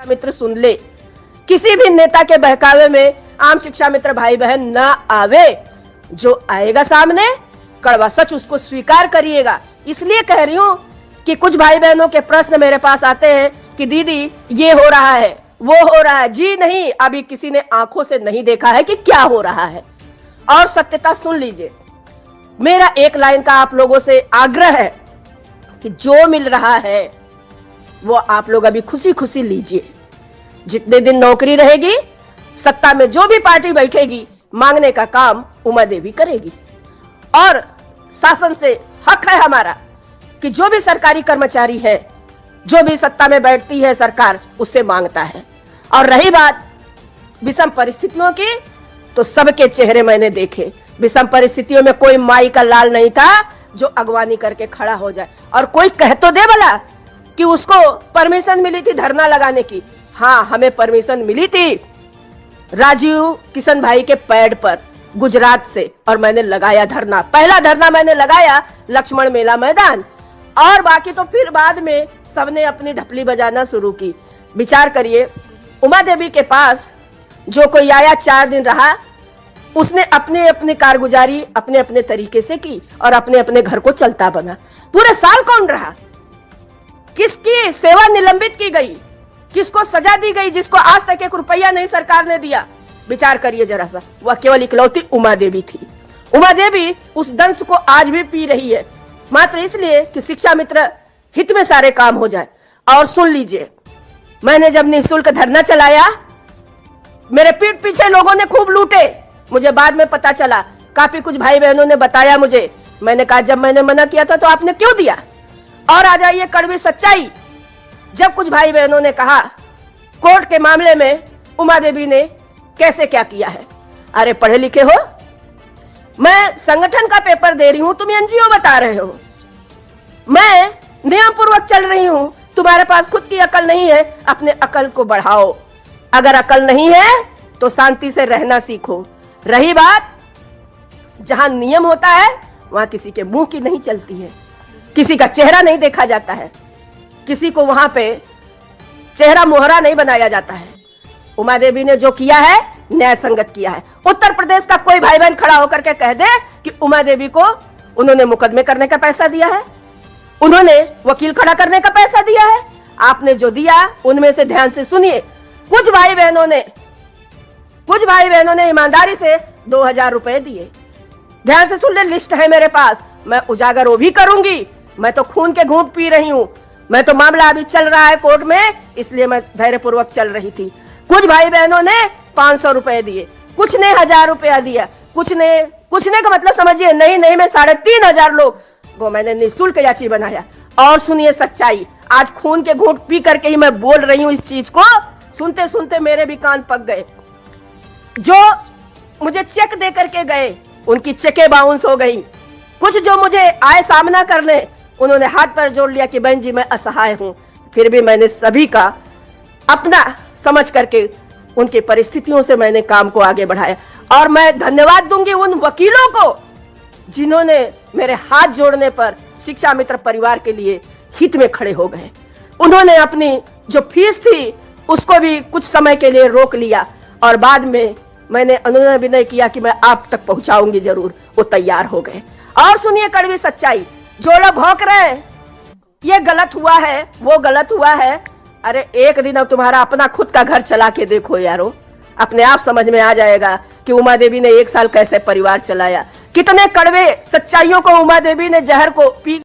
मित्र सुन ले, किसी भी नेता के बहकावे में आम शिक्षा मित्र भाई बहन ना आवे। जो आएगा सामने कड़वा सच उसको स्वीकार करिएगा। इसलिए कह रही हूँ कि कुछ भाई बहनों के प्रश्न मेरे पास आते हैं कि दीदी ये हो रहा है, वो हो रहा है। जी नहीं, अभी किसी ने आंखों से नहीं देखा है कि क्या हो रहा है। और सत्यता सुन लीजिए, मेरा एक लाइन का आप लोगों से आग्रह है कि जो मिल रहा है वो आप लोग अभी खुशी खुशी लीजिए। जितने दिन नौकरी रहेगी, सत्ता में जो भी पार्टी बैठेगी, मांगने का काम उमा देवी करेगी। और शासन से हक है हमारा कि जो भी सरकारी कर्मचारी है, जो भी सत्ता में बैठती है सरकार, उससे मांगता है। और रही बात विषम परिस्थितियों की, तो सबके चेहरे मैंने देखे। विषम परिस्थितियों में कोई माई का लाल नहीं था जो अगवानी करके खड़ा हो जाए। और कोई कह तो दे भला कि उसको परमिशन मिली थी धरना लगाने की। हाँ, हमें परमिशन मिली थी राजीव किशन भाई के पैड पर गुजरात से, और मैंने लगाया धरना। पहला धरना मैंने लगाया लक्ष्मण मेला मैदान, और बाकी तो फिर बाद में सबने अपनी ढपली बजाना शुरू की। विचार करिए, उमा देवी के पास जो कोई आया 4 दिन रहा, उसने अपने अपने कारगुजारी अपने अपने तरीके से की और अपने अपने घर को चलता बना। पूरे साल कौन रहा? किसकी सेवा निलंबित की गई? किसको सजा दी गई जिसको आज तक 1 रुपया नहीं सरकार ने दिया? विचार करिए जरा सा। वह केवल इकलौती उमा देवी थी। उमा देवी उस दंश को आज भी पी रही है, मात्र इसलिए कि शिक्षा मित्र हित में सारे काम हो जाए। और सुन लीजिए, मैंने जब निःशुल्क धरना चलाया, मेरे पीठ पीछे लोगों ने खूब लूटे। मुझे बाद में पता चला, काफी कुछ भाई बहनों ने बताया मुझे। मैंने कहा जब मैंने मना किया था तो आपने क्यों दिया? और आ जाइए कड़वी सच्चाई, जब कुछ भाई बहनों ने कहा कोर्ट के मामले में उमा देवी ने कैसे क्या किया है। अरे पढ़े लिखे हो, मैं संगठन का पेपर दे रही हूं, तुम एनजीओ बता रहे हो। मैं नियम पूर्वक चल रही हूं, तुम्हारे पास खुद की अकल नहीं है। अपने अकल को बढ़ाओ। अगर अकल नहीं है तो शांति से रहना सीखो। रही बात, जहां नियम होता है वहां किसी के मुंह की नहीं चलती है, किसी का चेहरा नहीं देखा जाता है, किसी को वहां पे चेहरा मोहरा नहीं बनाया जाता है। उमा देवी ने जो किया है न्याय संगत किया है। उत्तर प्रदेश का कोई भाई बहन खड़ा होकर के कह दे कि उमा देवी को उन्होंने मुकदमे करने का पैसा दिया है, उन्होंने वकील खड़ा करने का पैसा दिया है। आपने जो दिया उनमें से ध्यान से सुनिए, कुछ भाई बहनों ने ईमानदारी से 2000 रुपए दिए। ध्यान से सुन ले, लिस्ट है मेरे पास, मैं उजागर वो भी करूंगी। मैं तो खून के घूंट पी रही हूं। मैं तो मामला अभी चल रहा है कोर्ट में, इसलिए मैं धैर्यपूर्वक चल रही थी। कुछ भाई बहनों ने 500 रुपए दिए, कुछ ने 1000 रुपया दिया, कुछ ने का मतलब समझिए, नहीं मैं 3500 लोग वो मैंने निःशुल्क याची बनाया। और सुनिए सच्चाई, आज खून के घूंट पी करके ही मैं बोल रही हूं इस चीज को। सुनते सुनते मेरे भी कान पक गए। जो मुझे चेक दे करके गए उनकी चेकें बाउंस हो गई। कुछ जो मुझे आए सामना करने, उन्होंने हाथ पर जोड़ लिया कि बहन जी मैं असहाय हूं। फिर भी मैंने सभी का अपना समझ करके उनकी परिस्थितियों से मैंने काम को आगे बढ़ाया। और मैं धन्यवाद दूंगी उन वकीलों को जिन्होंने मेरे हाथ जोड़ने पर शिक्षा मित्र परिवार के लिए हित में खड़े हो गए। उन्होंने अपनी जो फीस थी उसको भी कुछ समय के लिए रोक लिया, और बाद में मैंने अनुनय विनय किया कि मैं आप तक पहुंचाऊंगी जरूर। वो तैयार हो गए। और सुनिए कड़वी सच्चाई, जो लोग भौंक रहे हैं ये गलत हुआ है, वो गलत हुआ है, अरे एक दिन अब तुम्हारा अपना खुद का घर चला के देखो यारो, अपने आप समझ में आ जाएगा कि उमा देवी ने 1 साल कैसे परिवार चलाया। कितने कड़वे सच्चाइयों को उमा देवी ने जहर को पी